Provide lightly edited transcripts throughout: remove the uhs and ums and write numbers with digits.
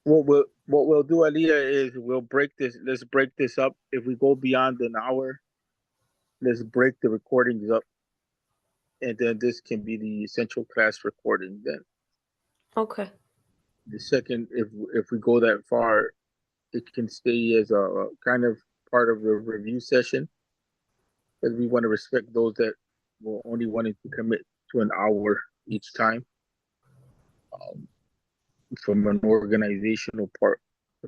What we'll do, Aliyah, is we'll break this. Let's break this up. If we go beyond an hour, let's break the recordings up, and then this can be the essential class recording. Then, okay. The second, if we go that far, it can stay as a kind of part of the review session, because we want to respect those that will only wanting to commit to an hour each time. From an organizational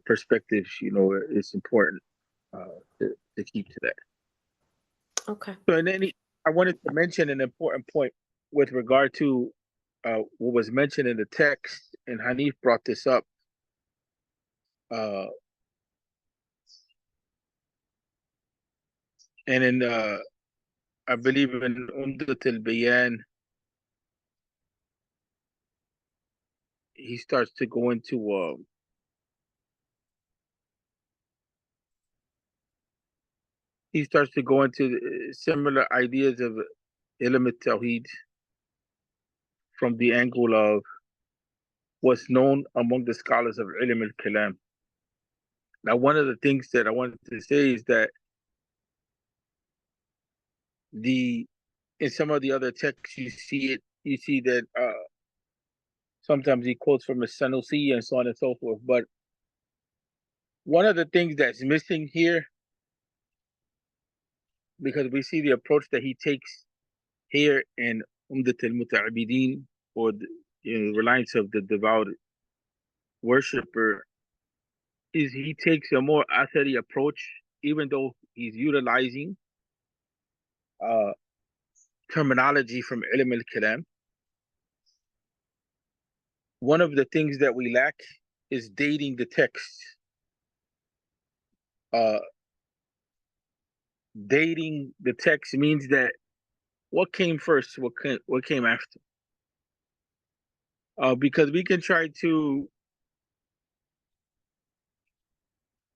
perspective, it's important to keep to that. Okay. So, and then I wanted to mention an important point with regard to what was mentioned in the text, and Hanif brought this up. And in I believe in Umdat al-Bayan, he starts to go into similar ideas of ilm al-Tawheed from the angle of what's known among the scholars of ilm al-Kalam. Now, one of the things that I wanted to say is that in some of the other texts you see that sometimes he quotes from a Sanusi and so on and so forth. But one of the things that's missing here, because we see the approach that he takes here in Umdat al-Muta'abidin, or the reliance of the devout worshipper, is he takes a more athari approach, even though he's utilizing terminology from ilm al-kalam. One of the things that we lack is dating the text. Dating the text means that what came first, what came after. Because we can try to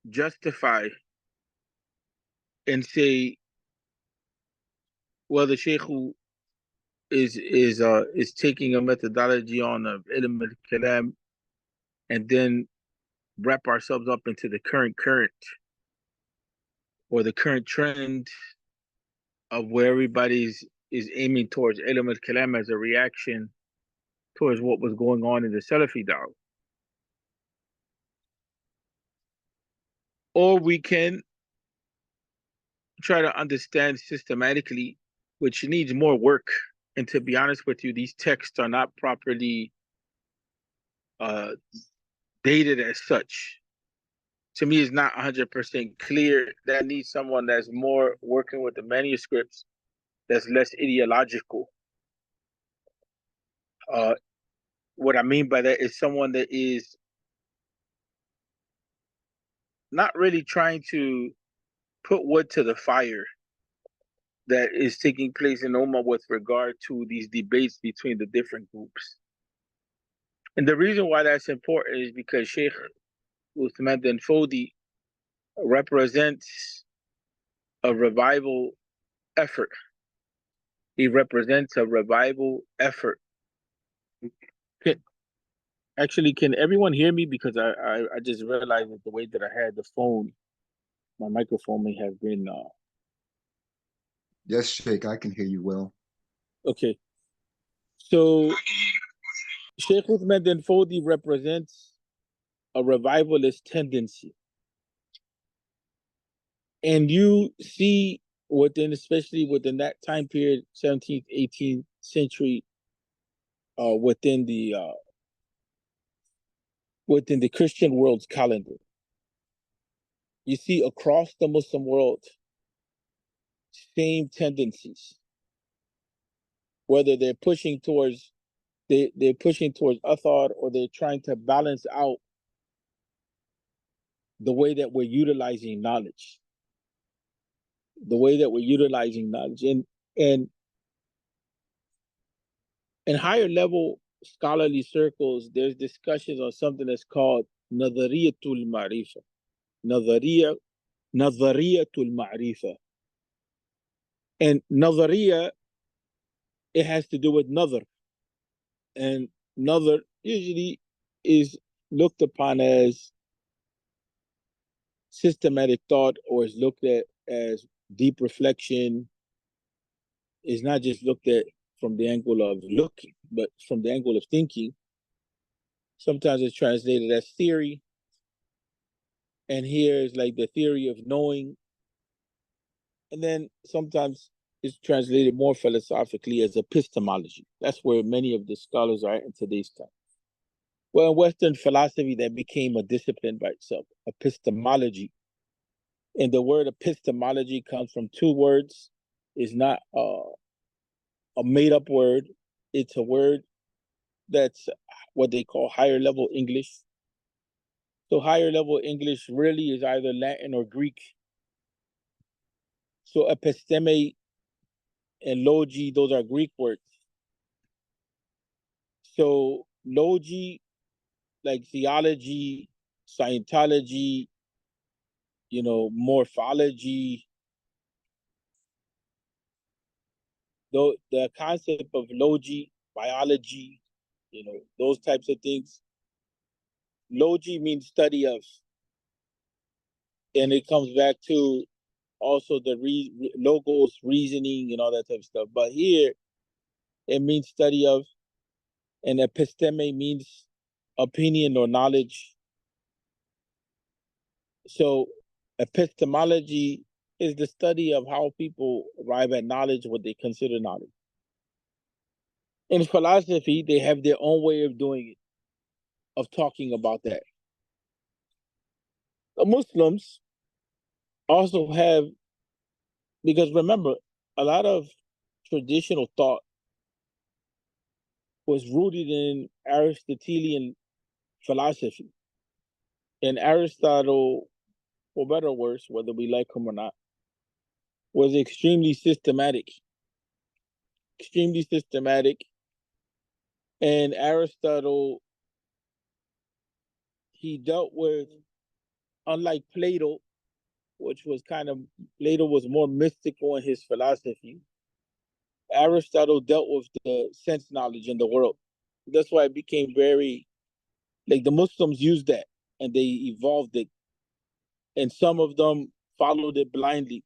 justify and say, well, the Shehu is taking a methodology on ilm al-kalam, and then wrap ourselves up into the current or the current trend of where everybody's is aiming towards ilm al-kalam as a reaction towards what was going on in the Salafi da'wah. Or we can try to understand systematically, which needs more work. And to be honest with you, these texts are not properly dated as such. To me, it's not 100% clear. That needs someone that's more working with the manuscripts, that's less ideological. What I mean by that is someone that is not really trying to put wood to the fire that is taking place in Ummah with regard to these debates between the different groups. And the reason why that's important is because Sheikh Uthman bin Fodio represents a revival effort. He represents a revival effort. Can everyone hear me? Because I just realized that the way that I had the phone, my microphone may have been Yes, Sheikh, I can hear you well. Okay. So Sheikh Uthman bin Fodio represents a revivalist tendency. And you see especially within that time period, 17th, 18th century, within the Christian world's calendar, you see across the Muslim world same tendencies. Whether they're pushing towards athar, or they're trying to balance out the way that we're utilizing knowledge. And in higher level scholarly circles, there's discussions on something that's called Nadhariyatul Ma'rifa. Nadhariyatul Ma'rifa. And Nadhariya, it has to do with Nadhar. And Another usually is looked upon as systematic thought, or is looked at as deep reflection, is not just looked at from the angle of looking, but from the angle of thinking. Sometimes it's translated as theory, and here is like the theory of knowing. And then sometimes it's translated more philosophically as epistemology. That's where many of the scholars are in today's time. Well, in Western philosophy, that became a discipline by itself, epistemology. And the word epistemology comes from two words. It's not a made up word, it's a word that's what they call higher level English. So, higher level English really is either Latin or Greek. So, episteme and logi, those are Greek words. So, logi, like theology, Scientology, morphology, though the concept of logi, biology, those types of things. Logi means study of, and it comes back to also the logos, reasoning, and all that type of stuff. But here, it means study of, and episteme means opinion or knowledge. So, epistemology is the study of how people arrive at knowledge, what they consider knowledge. In philosophy, they have their own way of doing it, of talking about that. The Muslims also have, because remember, a lot of traditional thought was rooted in Aristotelian philosophy. And Aristotle, for better or worse, whether we like him or not, was extremely systematic. Extremely systematic. And Aristotle, he dealt with, unlike Plato, which was Plato was more mystical in his philosophy. Aristotle dealt with the sense knowledge in the world. That's why it became very, like the Muslims used that and they evolved it. And some of them followed it blindly,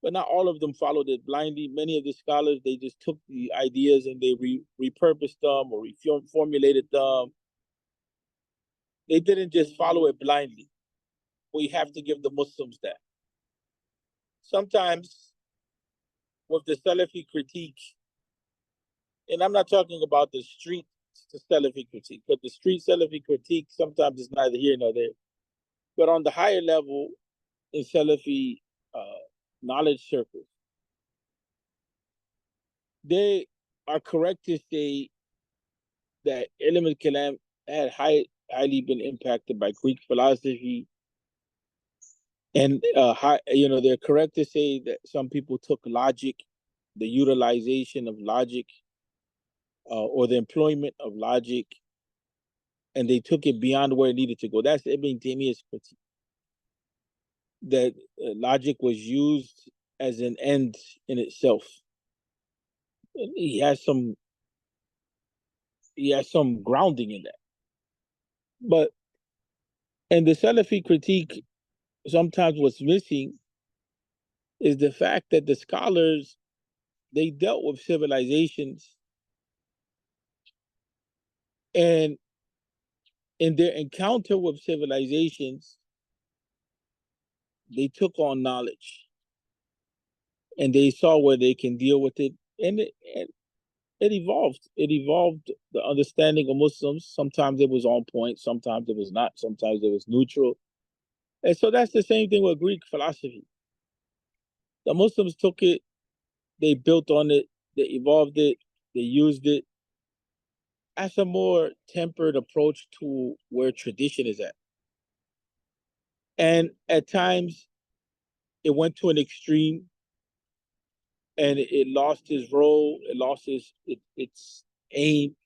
but not all of them followed it blindly. Many of the scholars, they just took the ideas and they repurposed them or reformulated them. They didn't just follow it blindly. We have to give the Muslims that. Sometimes with the Salafi critique, and I'm not talking about the street Salafi critique, but the street Salafi critique sometimes is neither here nor there. But on the higher level in Salafi knowledge circles, they are correct to say that ilm al-kalam had highly been impacted by Greek philosophy. And they're correct to say that some people took logic, the utilization of logic, or the employment of logic, and they took it beyond where it needed to go. That's Ibn Taymiyyah's critique. That logic was used as an end in itself. And he has some grounding in that. But in the Salafi critique, sometimes what's missing is the fact that the scholars, they dealt with civilizations, and in their encounter with civilizations, they took on knowledge and they saw where they can deal with it, and it evolved. It evolved the understanding of Muslims. Sometimes it was on point, sometimes it was not, sometimes it was neutral. And so that's the same thing with Greek philosophy. The Muslims took it, they built on it, they evolved it, they used it as a more tempered approach to where tradition is at. And at times, it went to an extreme, and it lost its role, it lost its aim.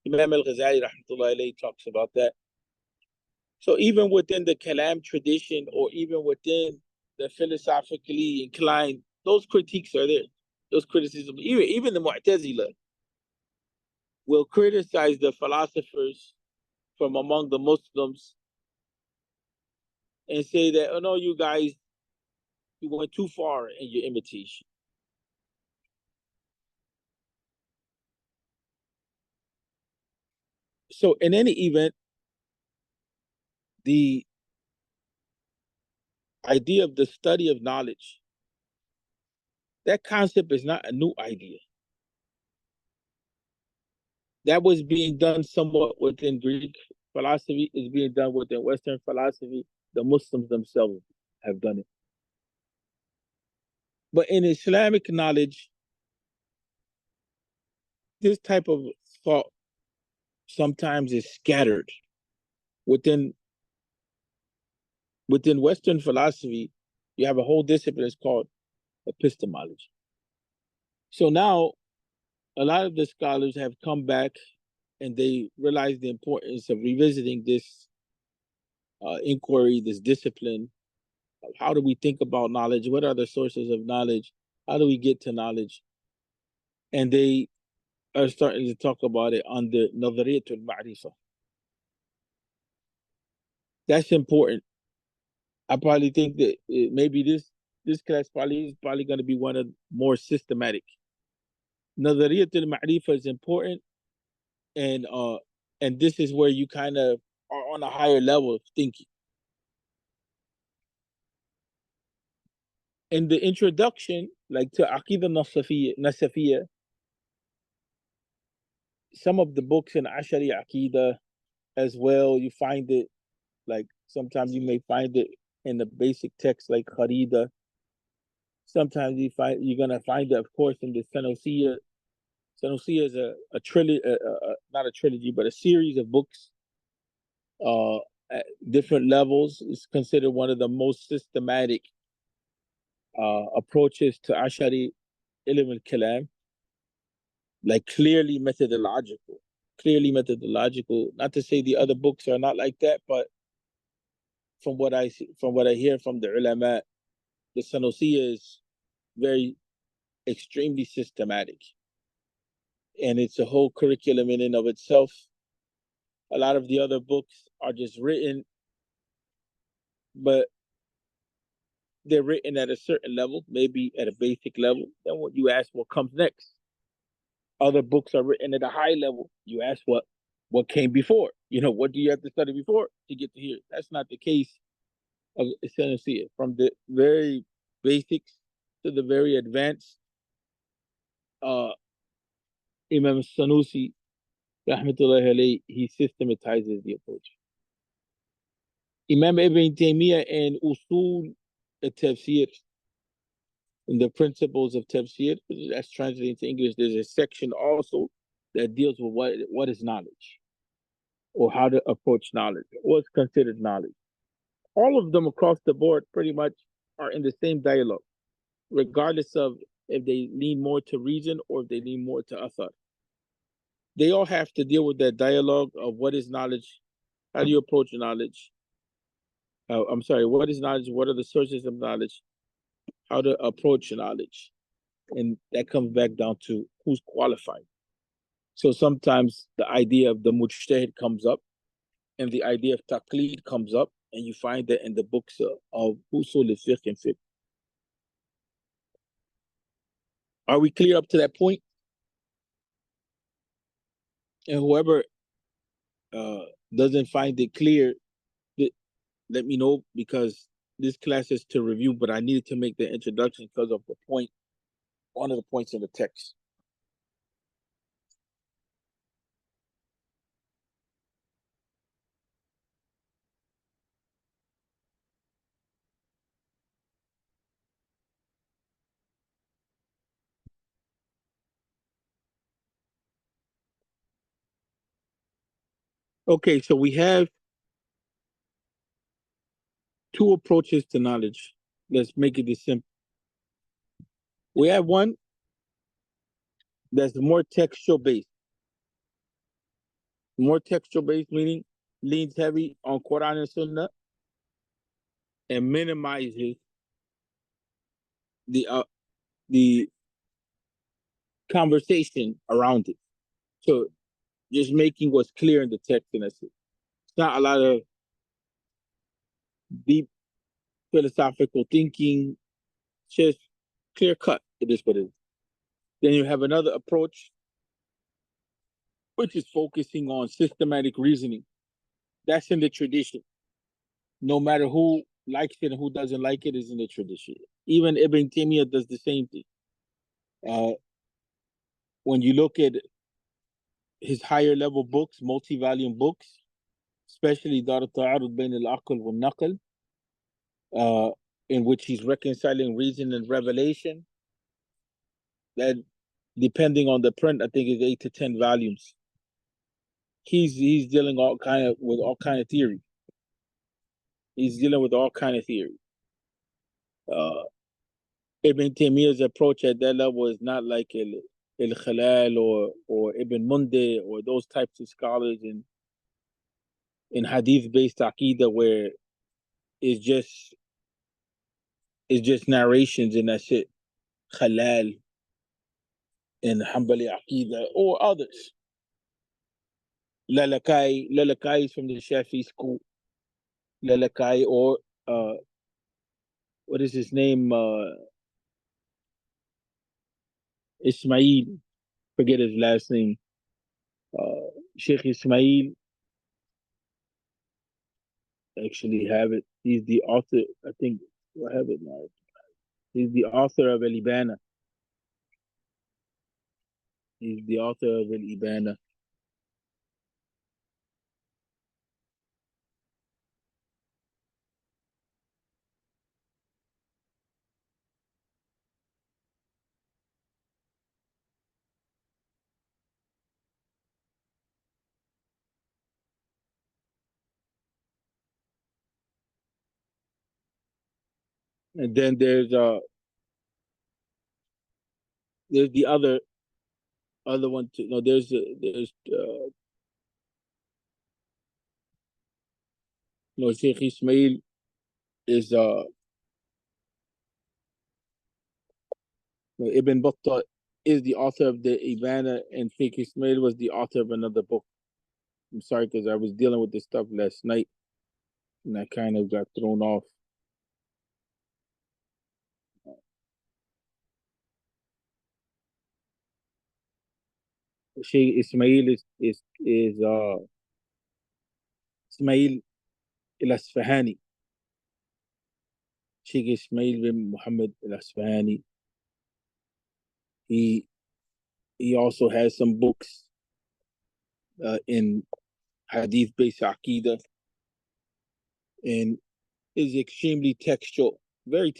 Imam al-Ghazali rahmatullahi alayhi talks about that. So even within the Kalam tradition, or even within the philosophically inclined, those critiques are there. Those criticisms, even the Mu'tazila, will criticize the philosophers from among the Muslims and say that, oh no, you guys, you went too far in your imitation. So in any event, the idea of the study of knowledge, that concept is not a new idea. That was being done somewhat within Greek philosophy, is being done within Western philosophy. The Muslims themselves have done it. But in Islamic knowledge, this type of thought sometimes is scattered within Western philosophy. You have a whole discipline that's called epistemology. So now a lot of the scholars have come back and they realize the importance of revisiting this inquiry, this discipline. How do we think about knowledge? What are the sources of knowledge? How do we get to knowledge? And they are starting to talk about it under Nadariyatul Ma'rifa. That's important. I probably think that maybe this class probably is going to be one of more systematic. Nadariyatul Ma'rifa is important, and this is where you kind of are on a higher level of thinking. In the introduction, like to Aqidah Nasafiyya, some of the books in Ashari Aqidah as well, you find it, like sometimes you may find it in the basic text like Kharida. Sometimes you're gonna find it, of course, in the Sanusiyya. Sanusiyya is a trilogy, not a trilogy, but a series of books at different levels. It's considered one of the most systematic approaches to Ashari ilm al-kalam, like clearly methodological. Not to say the other books are not like that, but from what I see, from what I hear from the ulama, the Sanusiyya is very extremely systematic, and it's a whole curriculum in and of itself. A lot of the other books are just written, but they're written at a certain level, maybe at a basic level. Then what you ask, what comes next? Other books are written at a high level. You ask what came before. You know, what do you have to study before to get to here? That's not the case of Sanusiyya. From the very basics to the very advanced, Imam Sanusi, rahmatullahi alayhi, he systematizes the approach. Imam Ibn Taymiyyah and Usul al-Tafsir, in the principles of Tafsir, that's translated into English, there's a section also that deals with what is knowledge, or how to approach knowledge, what's considered knowledge. All of them across the board pretty much are in the same dialogue, regardless of if they lean more to reason or if they lean more to athar. They all have to deal with that dialogue of what is knowledge, how do you approach knowledge? I'm sorry, what is knowledge? What are the sources of knowledge? How to approach knowledge? And that comes back down to who's qualified. So sometimes the idea of the mujtahid comes up, and the idea of taqlid comes up, and you find that in the books of usul al-fiqh and fiqh. Are we clear up to that point? And whoever doesn't find it clear, let me know, because this class is to review, but I needed to make the introduction because of the point, one of the points in the text. Okay, so we have two approaches to knowledge. Let's make it this simple. We have one that's more textual based. More textual based meaning leans heavy on Quran and Sunnah and minimizes the conversation around it. So just making what's clear in the text, and that's it. It's not a lot of deep philosophical thinking, just clear cut. It is what it is. Then you have another approach, which is focusing on systematic reasoning. That's in the tradition. No matter who likes it and who doesn't like it, is in the tradition. Even Ibn Taymiyyah does the same thing. Uh, when you look at his higher level books, multi-volume books, especially Dar al-Ta'arud Bain al-Aql wal-Naql, in which he's reconciling reason and revelation, that depending on the print, I think is 8 to 10 volumes. He's dealing with all kind of theory. He's dealing with all kind of theory. Ibn Taymiyyah's approach at that level is not like Khalal or Ibn Mundi or those types of scholars in hadith based aqidah, where it's just narrations and that's it. Khalal and Hanbali aqidah or others. Lalakai is from the Shafi school. Lalakai or what is his name? Ismail, forget his last name. Sheikh Ismail, actually have it. He's the author, I think. I have it now. He's the author of Al-Ibana. He's the author of Al-Ibana. And then there's the other one too. No, there's no, Sheikh Ismail is no, Ibn Battah is the author of the Ibana, and Sheikh Ismail was the author of another book. I'm sorry because I was dealing with this stuff last night and I kind of got thrown off. Sheikh Ismail is Ismail al-Asfahani. Sheikh Ismail bin Muhammad al-Asfahani. He also has some books in hadith-based aqidah, and is extremely textual, very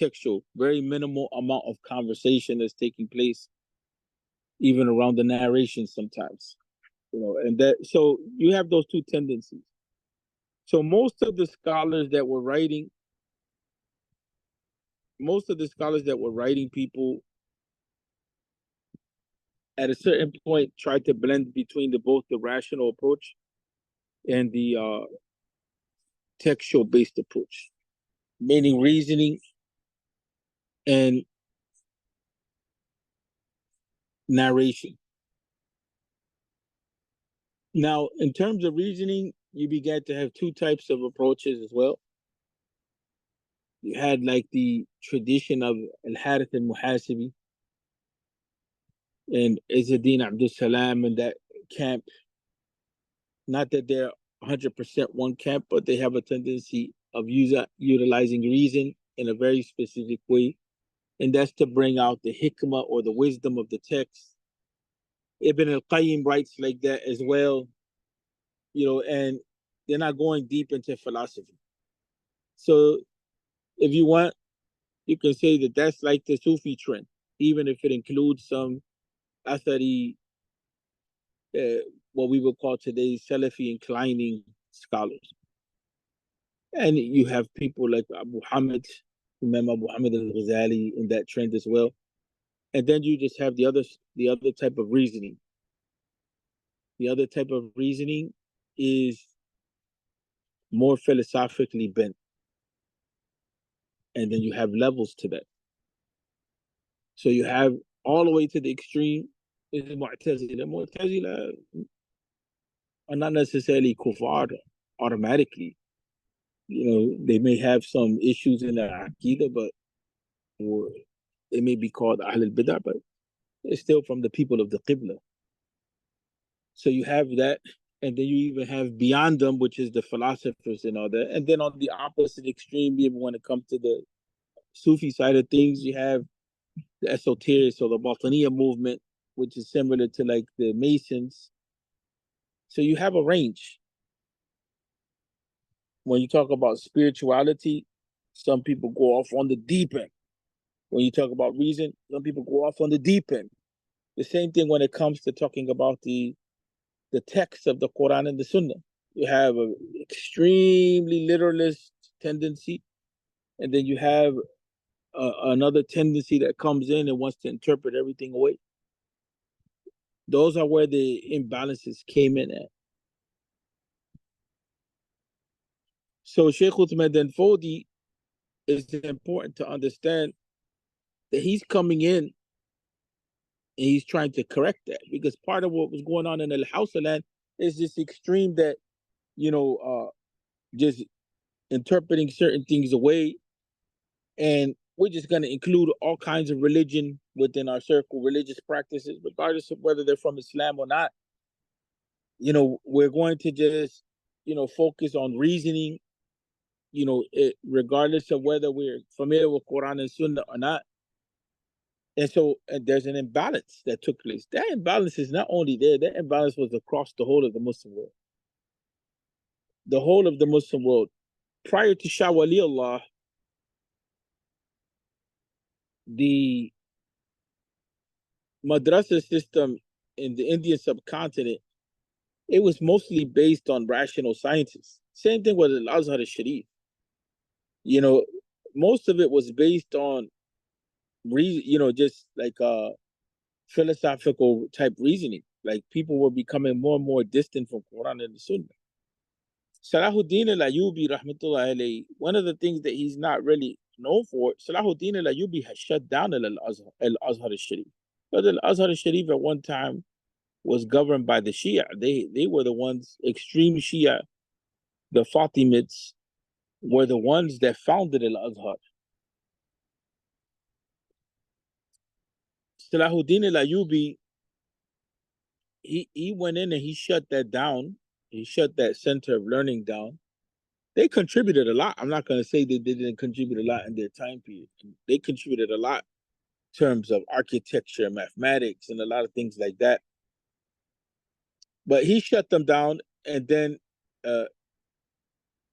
minimal amount of conversation that's taking place, even around the narration sometimes. And that, so you have those two tendencies. So most of the scholars that were writing people at a certain point tried to blend between both the rational approach and the textual based approach, meaning reasoning and narration. Now, in terms of reasoning, you began to have two types of approaches as well. You had like the tradition of Al-Harith al-Muhasibi and Izzuddin Abdul Salam and that camp. Not that they're 100% one camp, but they have a tendency of utilizing reason in a very specific way. And that's to bring out the hikmah or the wisdom of the text. Ibn al-Qayyim writes like that as well, and they're not going deep into philosophy. So if you want, you can say that that's like the Sufi trend, even if it includes some Athari, what we would call today Salafi inclining scholars. And you have people like Abu Hamid, Imam Abu Hamid al-Ghazali in that trend as well. And then you just have the other type of reasoning. The other type of reasoning is more philosophically bent. And then you have levels to that. So you have all the way to the extreme is Mu'tazila. Mu'tazila, are not necessarily kuffar automatically. They may have some issues in their aqidah, but or they may be called Ahl al-Bid'ah, but they're still from the people of the Qibla. So you have that, and then you even have beyond them, which is the philosophers and all that. And then on the opposite extreme, even when it comes to the Sufi side of things, you have the esoterics or the Batiniya movement, which is similar to like the Masons. So you have a range. When you talk about spirituality, some people go off on the deep end. When you talk about reason, some people go off on the deep end. The same thing when it comes to talking about the text of the Quran and the Sunnah. You have an extremely literalist tendency, and then you have another tendency that comes in and wants to interpret everything away. Those are where the imbalances came in at. So Sheikh Uthman then Fodi, is important to understand that he's coming in and he's trying to correct that, because part of what was going on in the Hausa land is this extreme that, just interpreting certain things away, and we're just going to include all kinds of religion within our circle, religious practices, regardless of whether they're from Islam or not. We're going to just, focus on reasoning, regardless of whether we're familiar with Quran and Sunnah or not. And so there's an imbalance that took place. That imbalance is not only there, that imbalance was across the whole of the Muslim world. The whole of the Muslim world. Prior to Shah Wali Allah, the madrasa system in the Indian subcontinent, it was mostly based on rational sciences. Same thing with Al-Azhar al-Sharif. Most of it was based on reason, just like philosophical type reasoning. Like people were becoming more and more distant from Quran and the Sunnah. Salahuddin al-Ayyubi, rahmatullah alayhi, one of the things that he's not really known for, Salahuddin al-Ayyubi has shut down al-Azhar al-Sharif. But al-Azhar al-Sharif at one time was governed by the Shia. They were the ones, extreme Shia. The Fatimids were the ones that founded al-Azhar. Salahuddin al-Ayyubi, he went in and he shut that down. He shut that center of learning down. They contributed a lot. I'm not going to say that they didn't contribute a lot in their time period. They contributed a lot in terms of architecture, mathematics, and a lot of things like that. But he shut them down, and then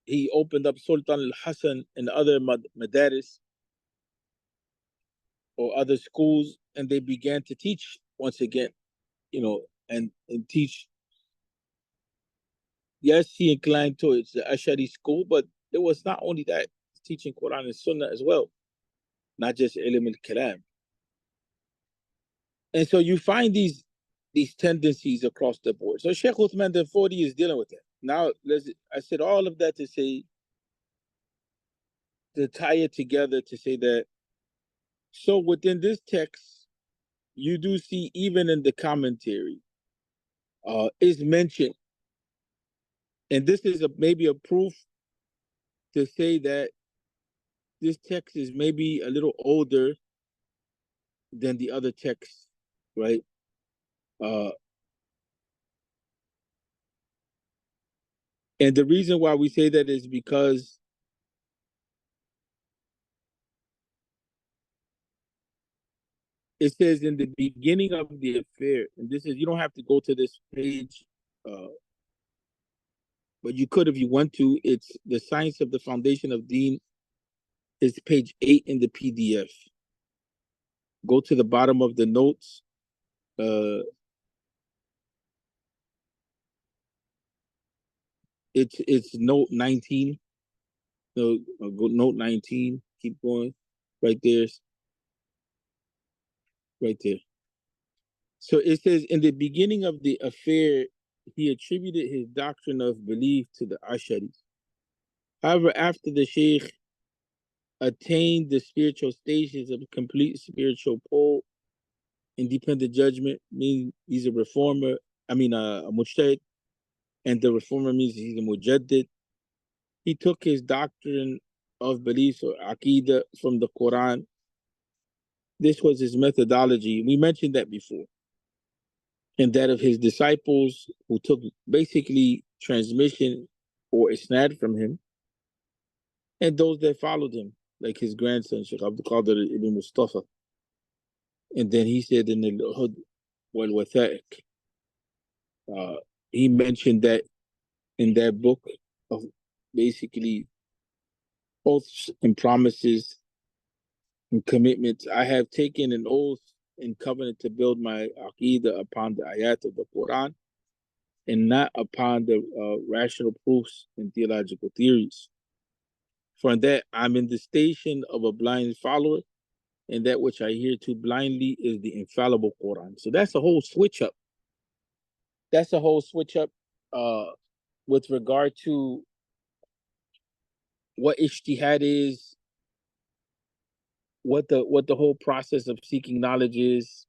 he opened up Sultan al-Hassan and other madaris or other schools, and they began to teach once again, and teach. Yes, he inclined towards the Ashari school, but there was not only that, teaching Quran and Sunnah as well, not just ilm al-kalam. And so you find these tendencies across the board. So Sheikh Uthman bin Fodi is dealing with it. Now, I said all of that to say, to tie it together, to say that, so within this text, you do see, even in the commentary, is mentioned, and this is maybe a proof to say that this text is maybe a little older than the other texts, right? And the reason why we say that is because it says in the beginning of the affair, and this is, you don't have to go to this page, but you could if you want to. It's the Science of the Foundation of Deen. It's page 8 in the PDF. Go to the bottom of the notes. It's note 19. So go note 19. Keep going. Right there. Right there. So it says, in the beginning of the affair, he attributed his doctrine of belief to the Asharis. However, after the Sheikh attained the spiritual stages of complete spiritual pole, independent judgment, meaning he's a reformer, a mujtahid, and the reformer means he's a mujaddid. He took his doctrine of beliefs or aqidah from the Quran. This was his methodology. We mentioned that before. And that of his disciples who took basically transmission or isnad from him, and those that followed him, like his grandson, Sheikh Abdul Qadir ibn Mustafa. And then he said in the Hud wal Wathaiq, he mentioned that in that book of basically oaths and promises and commitments, I have taken an oath and covenant to build my aqidah upon the ayat of the Quran and not upon the rational proofs and theological theories. For that, I'm in the station of a blind follower, and that which I hear to blindly is the infallible Quran. So that's a whole switch up. That's a whole switch up with regard to what ijtihad is, what the whole process of seeking knowledge is,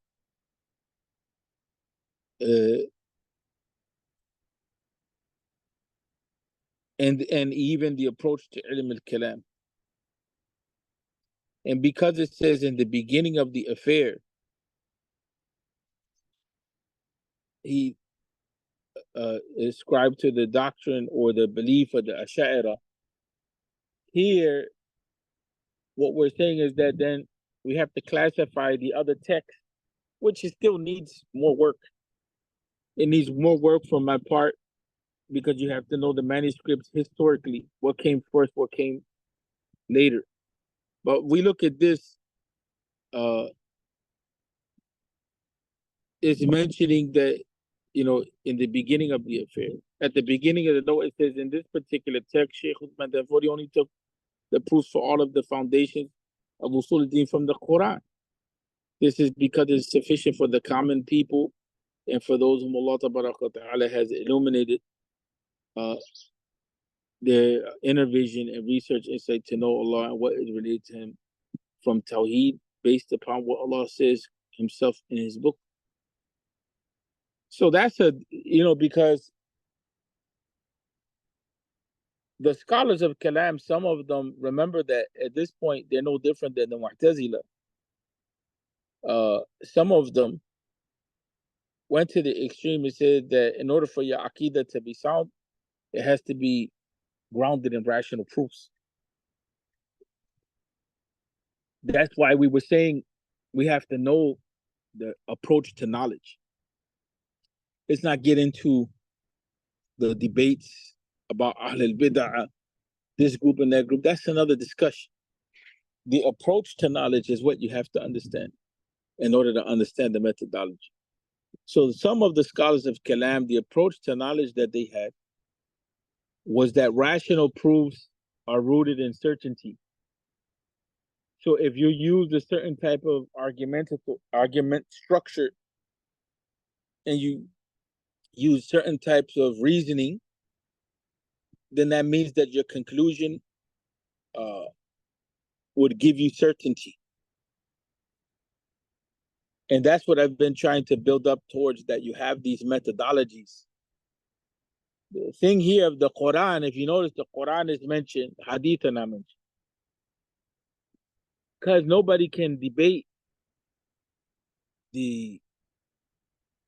and even the approach to ilm al-kalam. And because it says in the beginning of the affair, he ascribed to the doctrine or the belief of the Ash'ara. Here, what we're saying is that then we have to classify the other text, which still needs more work. It needs more work from my part because you have to know the manuscripts historically, what came first, what came later. But we look at this, it's mentioning that, in the beginning of the affair, at the beginning of the note, it says in this particular text, Sheikh Uthman Fodio only took the proofs for all of the foundations of Usul al-Din from the Quran. This is because it's sufficient for the common people and for those whom Allah Ta'ala has illuminated their inner vision and research insight to know Allah and what is related to Him from Tawheed based upon what Allah says Himself in His book. So that's because the scholars of Kalam, some of them, remember that at this point they're no different than the Mu'tazila. Some of them went to the extreme and said that in order for your Aqidah to be sound, it has to be grounded in rational proofs. That's why we were saying we have to know the approach to knowledge. Let's not get into the debates about Ahl al-Bid'ah, this group and that group. That's another discussion. The approach to knowledge is what you have to understand in order to understand the methodology. So some of the scholars of Kalam, the approach to knowledge that they had was that rational proofs are rooted in certainty. So if you use a certain type of argument structure and you use certain types of reasoning, then that means that your conclusion would give you certainty. And that's what I've been trying to build up towards, that you have these methodologies. The thing here of the Quran, if you notice, the Quran is mentioned, Hadith are not mentioned. Because nobody can debate the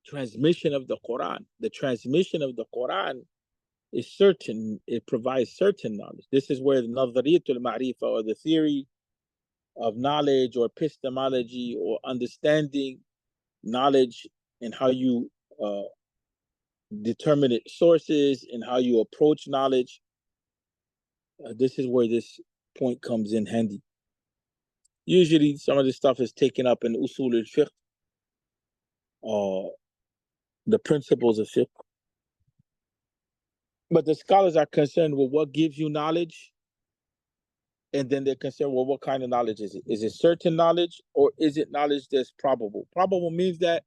transmission of the Quran. The transmission of the Quran is certain. It provides certain knowledge. This is where the Nadhariyatul Ma'rifa, or the theory of knowledge or epistemology or understanding knowledge and how you determine its sources and how you approach knowledge, this is where this point comes in handy. Usually some of this stuff is taken up in usul al-fiqh, the principles of fiqh. But the scholars are concerned with what gives you knowledge, and then they're concerned, well, what kind of knowledge is it? Is it certain knowledge, or is it knowledge that's probable? Probable means that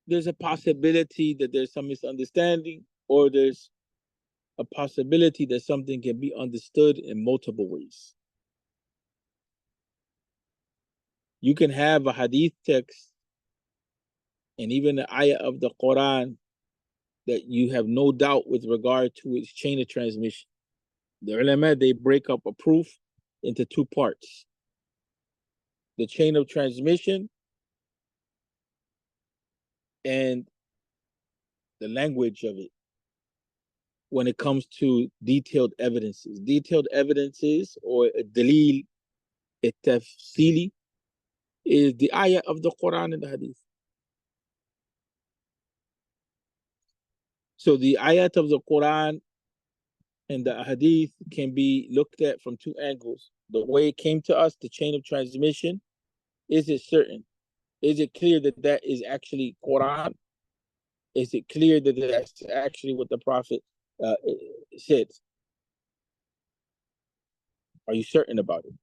there's a possibility that there's some misunderstanding, or there's a possibility that something can be understood in multiple ways. You can have a hadith text and even the ayah of the Quran that you have no doubt with regard to its chain of transmission. The ulama, they break up a proof into two parts: the chain of transmission and the language of it when it comes to detailed evidences. Detailed evidences, or a dalil tafsili, is the ayah of the Quran and the hadith. So the ayat of the Quran and the hadith can be looked at from two angles. The way it came to us, the chain of transmission, is it certain? Is it clear that that is actually Quran? Is it clear that that's actually what the Prophet said? Are you certain about it?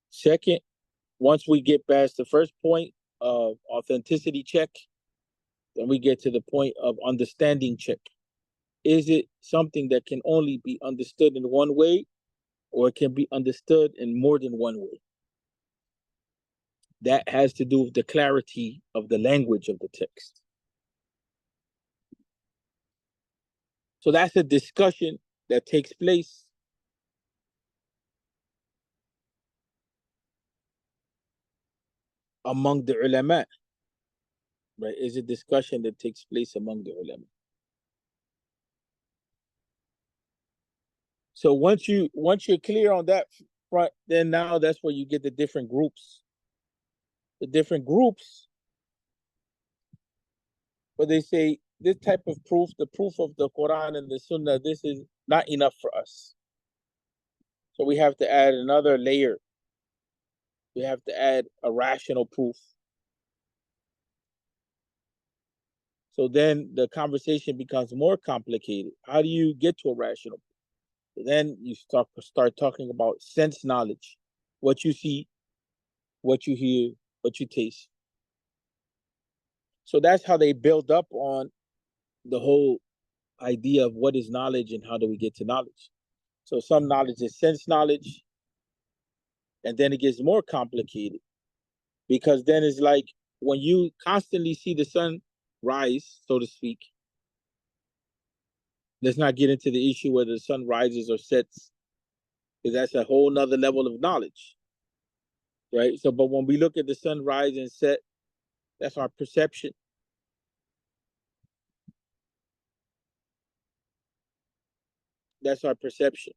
Second, once we get past the first point of authenticity check, then we get to the point of understanding check. Is it something that can only be understood in one way, or it can be understood in more than one way? That has to do with the clarity of the language of the text. So that's a discussion that takes place among the ulama, right? Is a discussion that takes place among the ulama. So once you're clear on that front, then now that's where you get the different groups. The different groups, where they say this type of proof, the proof of the Quran and the Sunnah, this is not enough for us. So we have to add another layer. We have to add a rational proof. So then the conversation becomes more complicated. How do you get to a rational proof? Then you start talking about sense knowledge, what you see, what you hear, what you taste. So that's how they build up on the whole idea of what is knowledge and how do we get to knowledge. So some knowledge is sense knowledge, and then it gets more complicated, because then it's like when you constantly see the sun rise, so to speak. Let's not get into the issue whether the sun rises or sets, because that's a whole nother level of knowledge, right? So, but when we look at the sun rise and set, that's our perception. That's our perception.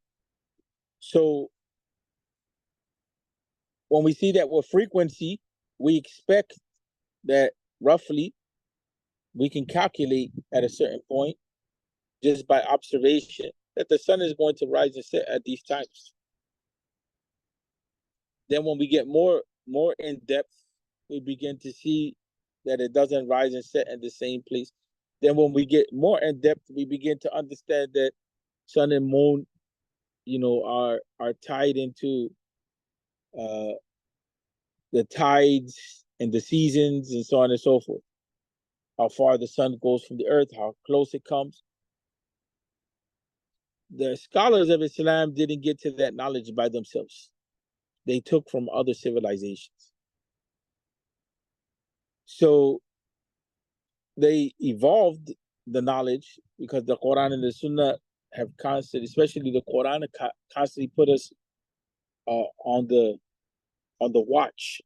So when we see that with frequency, we expect that roughly we can calculate at a certain point, just by observation, that the sun is going to rise and set at these times. Then when we get more in depth, we begin to see that it doesn't rise and set in the same place. Then when we get more in depth, we begin to understand that sun and moon, are tied into the tides and the seasons and so on and so forth. How far the sun goes from the earth, how close it comes. The scholars of Islam didn't get to that knowledge by themselves. They took from other civilizations. So they evolved the knowledge because the Quran and the Sunnah have constantly, especially the Quran, constantly put us on the watch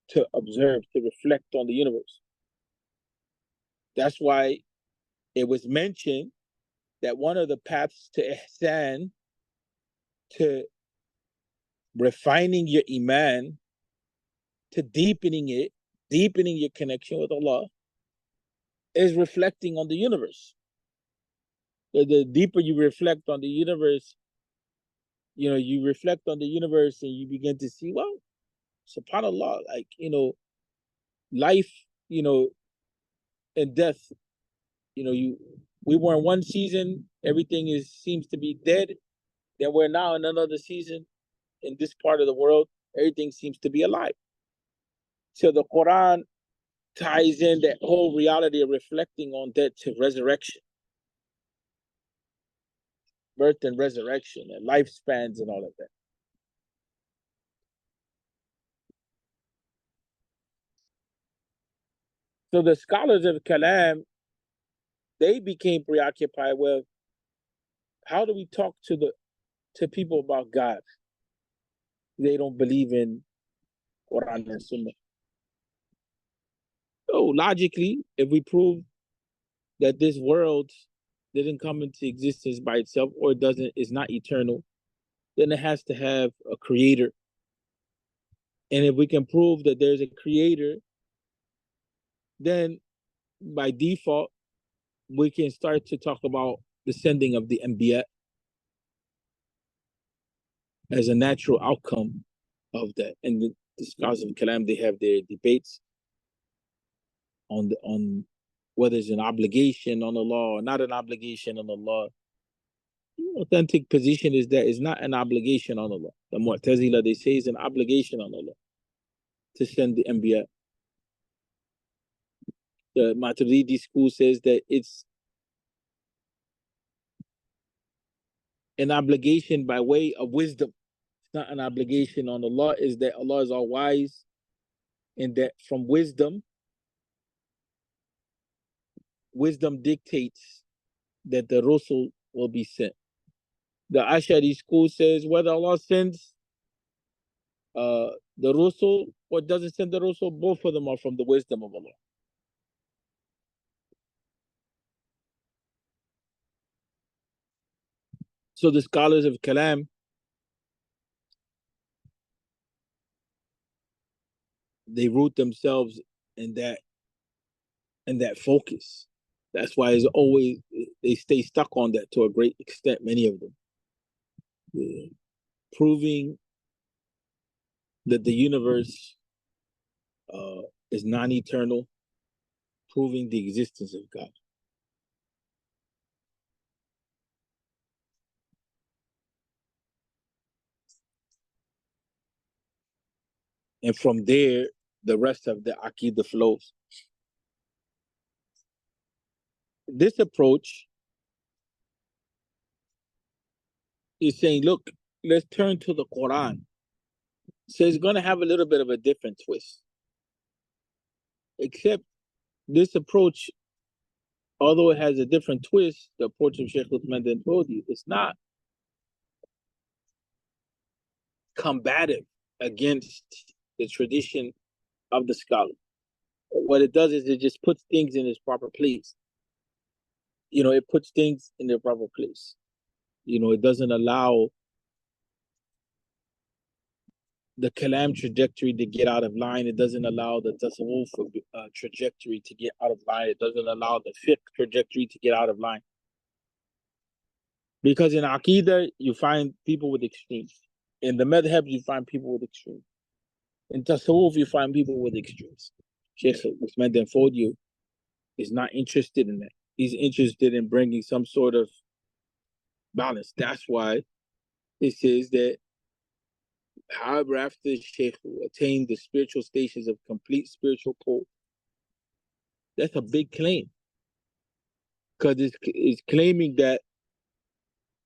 to observe, to reflect on the universe. That's why it was mentioned that one of the paths to ihsan, to refining your iman, to deepening your connection with Allah, is reflecting on the universe. The deeper you reflect on the universe, you reflect on the universe and you begin to see, well, subhanAllah, like, life, and death, we were in one season, everything seems to be dead. Then we're now in another season in this part of the world, everything seems to be alive. So the Quran ties in that whole reality of reflecting on that to resurrection, birth and resurrection, and lifespans and all of that. So the scholars of Kalam, they became preoccupied with how do we talk to people about God? They don't believe in Quran and Sunnah. So logically, if we prove that this world didn't come into existence by itself or it doesn't is not eternal, then it has to have a creator. And if we can prove that there's a creator, then by default, we can start to talk about the sending of the Anbiya as a natural outcome of that. And the scholars of Kalam, they have their debates on whether it's an obligation on the law or not an obligation on the law. The authentic position is that it's not an obligation on Allah. The Mu'tazila, they say, is an obligation on Allah to send the Anbiya. The Maturidi school says that it's an obligation by way of wisdom. It's not an obligation on Allah, is that Allah is all wise and that from wisdom dictates that the Rasul will be sent. The Ash'ari school says whether Allah sends the Rasul or doesn't send the Rasul, both of them are from the wisdom of Allah. So the scholars of Kalam, they root themselves in that focus. That's why it's always they stay stuck on that to a great extent, many of them. Proving that the universe is non-eternal, proving the existence of God. And from there, the rest of the Aqidah flows. This approach is saying, look, let's turn to the Quran. So it's going to have a little bit of a different twist. Except this approach, although it has a different twist, the approach of Sheikh Uthman and Fodio, it's not combative against the tradition of the scholar. What it does is it just puts things in its proper place. It puts things in their proper place. It doesn't allow the Kalam trajectory to get out of line. It doesn't allow the Tasawwuf trajectory to get out of line. It doesn't allow the Fiqh trajectory to get out of line. Because in Aqidah, you find people with extremes. In the Madhab, you find people with extremes. In Tasawwuf, you find people with extremes. Sheikh Uthman bin Fodio is not interested in that. He's interested in bringing some sort of balance. That's why it says that however, after Sheikh attained the spiritual stations of complete spiritual pull, that's a big claim. Because it's claiming that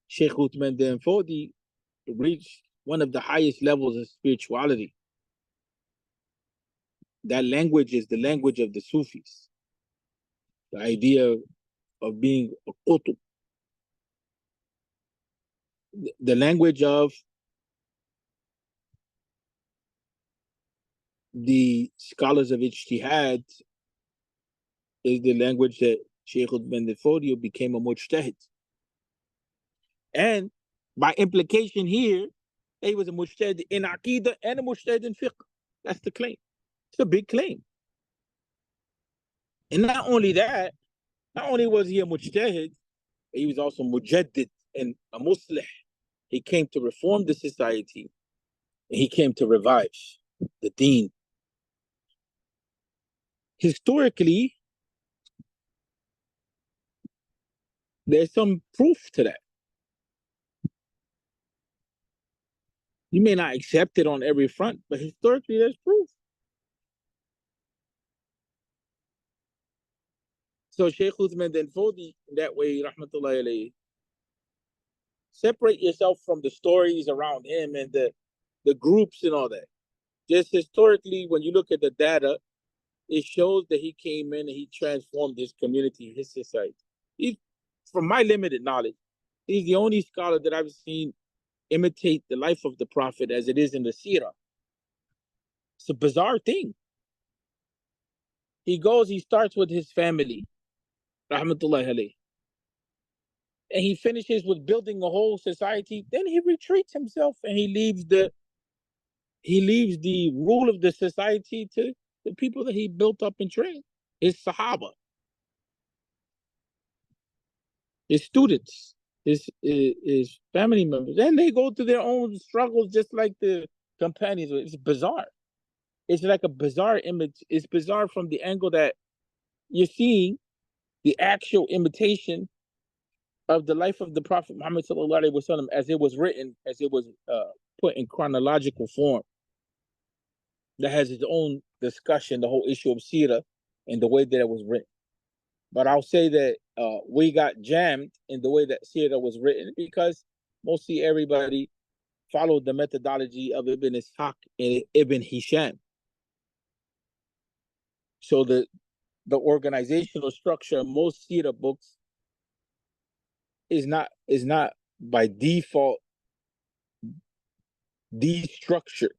Sheikh Uthman bin Fodio reached one of the highest levels of spirituality. That language is the language of the Sufis. The idea of being a qutb. The language of the scholars of Ijtihad is the language that Sheikh Uthman bin Fodio became a mujtahid. And by implication here, he was a mujtahid in Aqidah and a mujtahid in Fiqh. That's the claim. It's a big claim. And not only that, not only was he a mujtahid, he was also mujaddid and a muslih. He came to reform the society. And he came to revive the deen. Historically, there's some proof to that. You may not accept it on every front, but historically there's proof. So Sheikh Uthman bin Fodio, that way, rahmatullahi alayhi, separate yourself from the stories around him and the groups and all that. Just historically, when you look at the data, it shows that he came in and he transformed his community, his society. from my limited knowledge, he's the only scholar that I've seen imitate the life of the Prophet as it is in the Seerah. It's a bizarre thing. He starts with his family, rahmatullahi alayh, and he finishes with building a whole society. Then he retreats himself and he leaves the rule of the society to the people that he built up and trained, his Sahaba, his students, his family members. Then they go through their own struggles just like the companions. It's bizarre. It's like a bizarre image. It's bizarre from the angle that you're seeing the actual imitation of the life of the Prophet Muhammad sallallahu alaihi wasallam as it was written, as it was put in chronological form. That has its own discussion, the whole issue of Sirah and the way that it was written. But I'll say that we got jammed in the way that Sirah was written because mostly everybody followed the methodology of Ibn Ishaq and Ibn Hisham. So the organizational structure of most Sirah books is not by default destructured.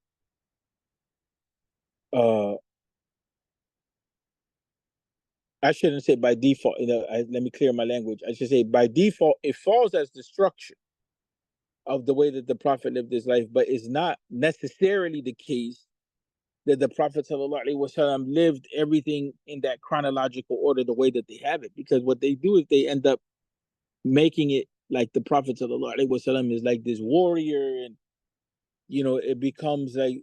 I shouldn't say by default. Let me clear my language. I should say by default, it falls as the structure of the way that the Prophet lived his life, but it's not necessarily the case that the Prophet ﷺ lived everything in that chronological order the way that they have it. Because what they do is they end up making it like the Prophet ﷺ is like this warrior, and it becomes like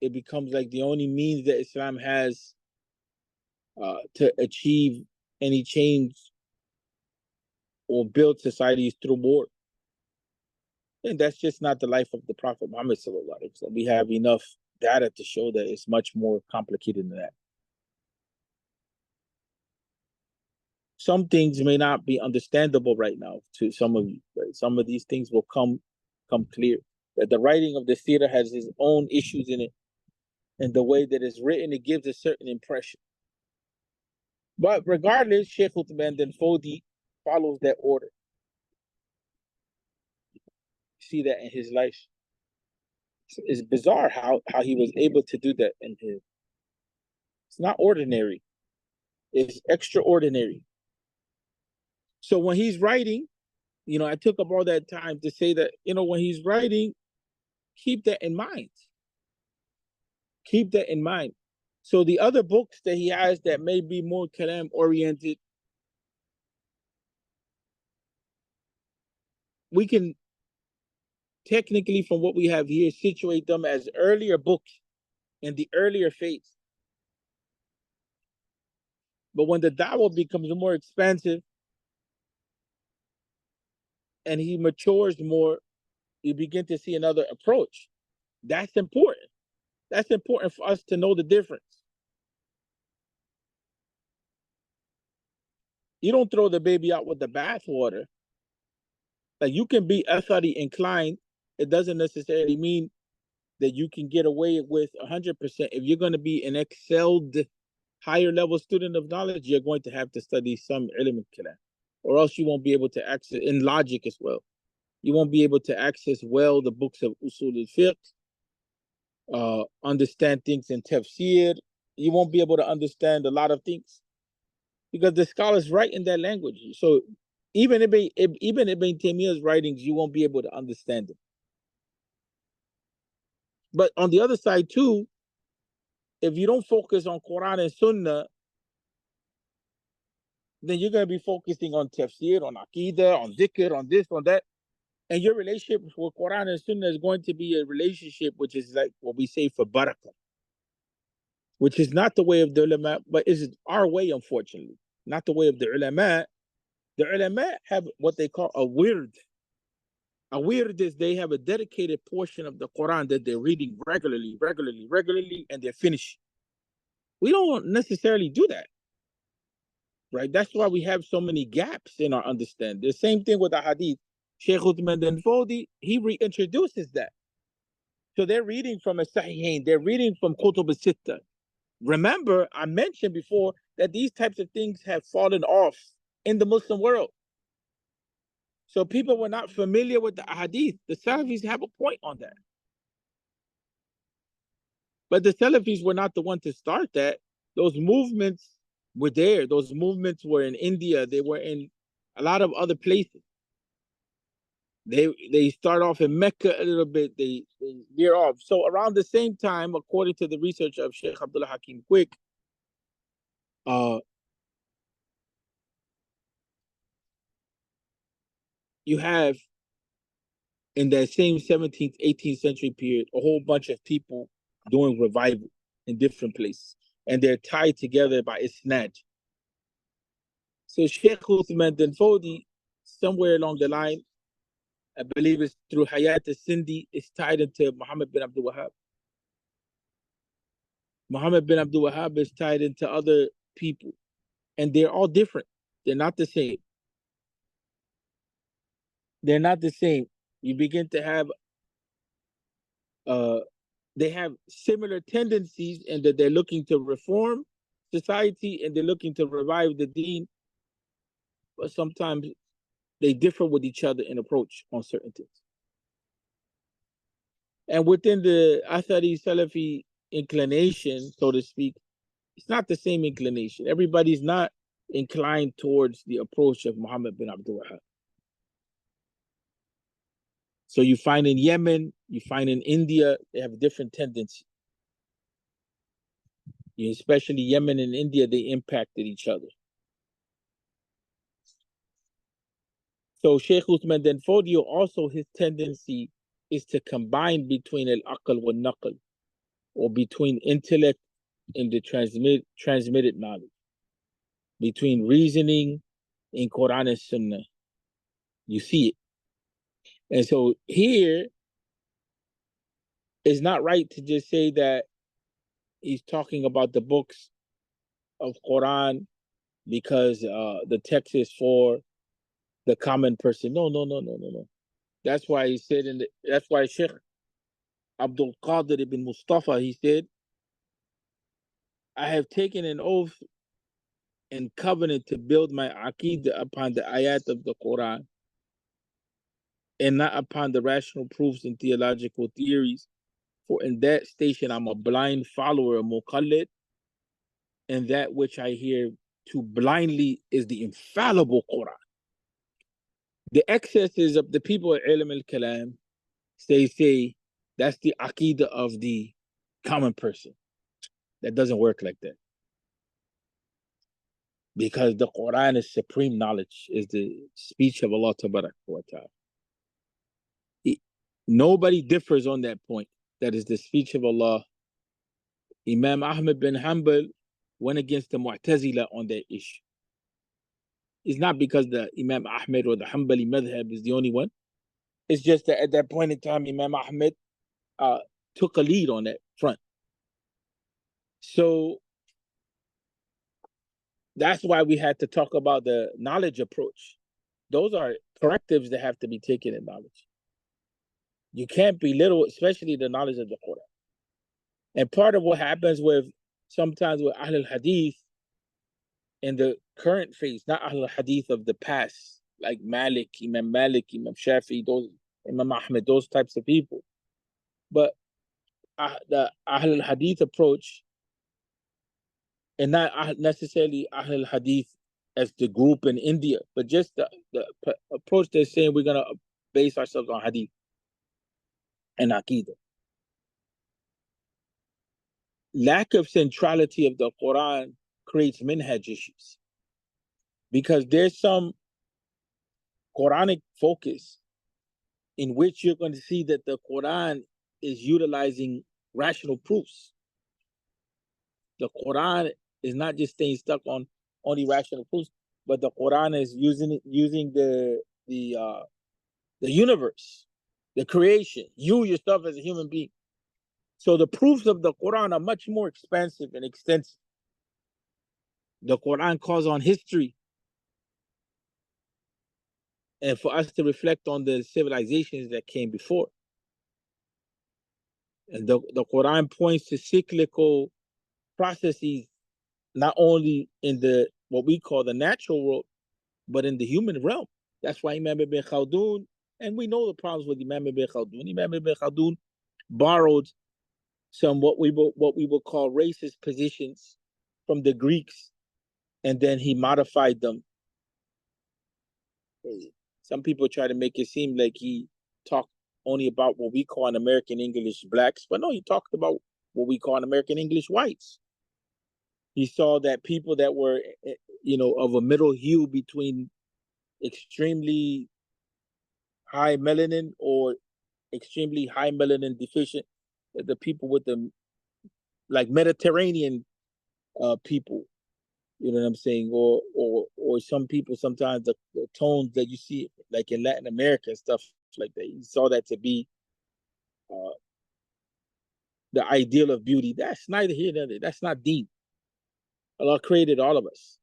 the only means that Islam has to achieve any change or build societies through war. And that's just not the life of the Prophet Muhammad sallallahu alaihi wasallam. We have enough data to show that it's much more complicated than that. Some things may not be understandable right now to some of you, right? Some of these things will come clear. That the writing of the Sirah has its own issues in it, and the way that it's written, it gives a certain impression. But regardless, Sheikh Uthman then Fodio follows that order. See that in his life. It's bizarre how he was able to do that in his. It's not ordinary. It's extraordinary. So when he's writing, I took up all that time to say that, when he's writing, keep that in mind. Keep that in mind. So the other books that he has that may be more kalam oriented, we can technically, from what we have here, situate them as earlier books in the earlier phase. But when the da'wah becomes more expansive and he matures more, you begin to see another approach. That's important. That's important for us to know the difference. You don't throw the baby out with the bathwater. Like, you can be ethically inclined. It doesn't necessarily mean that you can get away with 100%. If you're going to be an excelled higher level student of knowledge, you're going to have to study some ilm al-kalam, or else you won't be able to access in logic as well. You won't be able to access well the books of usul al-fiqh, understand things in tafsir. You won't be able to understand a lot of things because the scholars write in that language. So even Ibn Taymiyyah's writings, you won't be able to understand them. But on the other side too, if you don't focus on Quran and Sunnah, then you're going to be focusing on tafsir, on aqidah, on dhikr, on this, on that. And your relationship with Quran and Sunnah is going to be a relationship which is like what we say for barakah, which is not the way of the ulama, but is our way, unfortunately. Not the way of the ulama. The ulama have what they call a wird. A wird is they have a dedicated portion of the Quran that they're reading regularly, and they're finished. We don't necessarily do that, right? That's why we have so many gaps in our understanding. The same thing with the hadith. Sheikh Uthman bin Fodio, he reintroduces that. So they're reading from a Sahihain, they're reading from Kutub al-Sitta. Remember, I mentioned before that these types of things have fallen off in the Muslim world. So people were not familiar with the hadith. The Salafis have a point on that. But the Salafis were not the one to start that. Those movements were there. Those movements were in India. They were in a lot of other places. They start off in Mecca a little bit. They veer off. So around the same time, according to the research of Sheikh Abdullah Hakim Quick, you have in that same 17th, 18th century period, a whole bunch of people doing revival in different places. And they're tied together by isnad. So Sheikh Uthman then Fodi, somewhere along the line, I believe it's through Hayat al-Sindi, is tied into Muhammad bin Abdul Wahhab. Muhammad bin Abdul Wahhab is tied into other people. And they're all different. They're not the same. They're not the same. You begin to have they have similar tendencies in that they're looking to reform society and they're looking to revive the deen, but sometimes they differ with each other in approach on certain things. And within the Athari Salafi inclination, so to speak, it's not the same inclination. Everybody's not inclined towards the approach of Muhammad bin Abdul Wahhab. So you find in Yemen, you find in India, they have different tendencies. Especially Yemen and India, they impacted each other. So Sheikh Uthman then Fodio, also his tendency is to combine between al-aql wa naql, or between intellect and the transmitted knowledge, between reasoning in Quran and Sunnah. You see it. And so here, it's not right to just say that he's talking about the books of Quran because the text is for the common person. No. That's why he said that's why Sheikh Abdul Qadir ibn Mustafa, he said, I have taken an oath and covenant to build my aqidah upon the ayat of the Quran and not upon the rational proofs and theological theories. For in that station, I'm a blind follower, a muqallid, and that which I hear to blindly is the infallible Quran. The excesses of the people at Ilm al-Kalam, they say that's the aqidah of the common person. That doesn't work like that. Because the Quran is supreme knowledge, is the speech of Allah Tabarak wa Ta'ala. Nobody differs on that point. That is the speech of Allah. Imam Ahmad bin Hanbal went against the Mu'tazila on that issue. It's not because the Imam Ahmad or the Hanbali madhab is the only one. It's just that at that point in time, Imam Ahmad took a lead on that front. So that's why we had to talk about the knowledge approach. Those are correctives that have to be taken in knowledge. You can't belittle, especially the knowledge of the Quran. And part of what happens sometimes with Ahl al-Hadith in the current phase, not Ahl al-Hadith of the past, like Imam Shafi, Imam Ahmed, those types of people. But the Ahl al-Hadith approach, and not necessarily Ahl al-Hadith as the group in India, but just the approach they're saying we're going to base ourselves on Hadith and Aqidah. Lack of centrality of the Quran creates minhaj issues, because there's some Quranic focus in which you're going to see that the Quran is utilizing rational proofs. The Quran is not just staying stuck on only rational proofs, but the Quran is using the universe, the creation, you yourself as a human being. So the proofs of the Quran are much more expansive and extensive. The Quran calls on history, and for us to reflect on the civilizations that came before. And the Quran points to cyclical processes, not only in what we call the natural world, but in the human realm. That's why Imam Ibn Khaldun, and we know the problems with Imam Ibn Khaldun. Imam Ibn Khaldun borrowed some what we will call racist positions from the Greeks, and then he modified them. Some people try to make it seem like he talked only about what we call in American English blacks, but no, he talked about what we call in American English whites. He saw that people that were, of a middle hue between extremely high melanin or extremely high melanin deficient, the people with the like Mediterranean people, you know what I'm saying, or some people sometimes the tones that you see like in Latin America and stuff like that. He saw that to be the ideal of beauty. That's neither here nor there. That's not deep. Allah created all of us.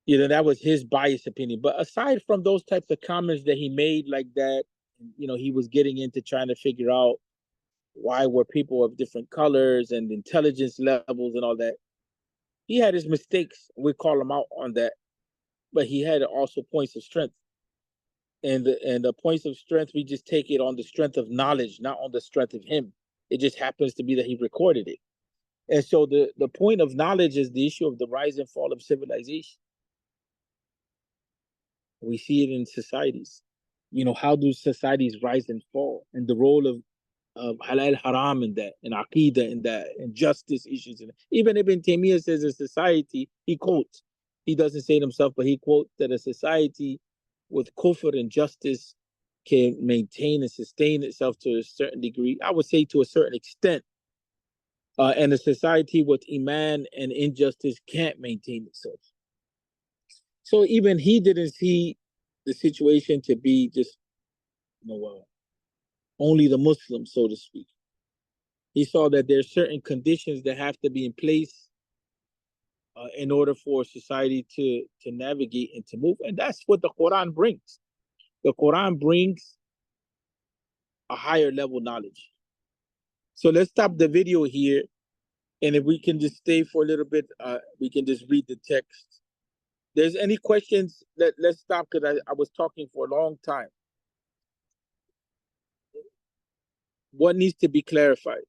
That was his biased opinion. But aside from those types of comments that he made like that, he was getting into trying to figure out why were people of different colors and intelligence levels and all that. He had his mistakes. We call him out on that. But he had also points of strength. And the points of strength, we just take it on the strength of knowledge, not on the strength of him. It just happens to be that he recorded it. And so the point of knowledge is the issue of the rise and fall of civilization. We see it in societies. How do societies rise and fall, and the role of halal haram in that, and aqidah in that, and justice issues in that. Even Ibn Taymiyyah says a society, he quotes, he doesn't say it himself, but he quotes that a society with kufr and justice can maintain and sustain itself to a certain degree. I would say to a certain extent. And a society with iman and injustice can't maintain itself. So even he didn't see the situation to be just, only the Muslims, so to speak. He saw that there's certain conditions that have to be in place in order for society to navigate and to move. And that's what the Quran brings. The Quran brings a higher level knowledge. So let's stop the video here. And if we can just stay for a little bit, we can just read the text. There's any questions, let's stop, because I was talking for a long time. What needs to be clarified?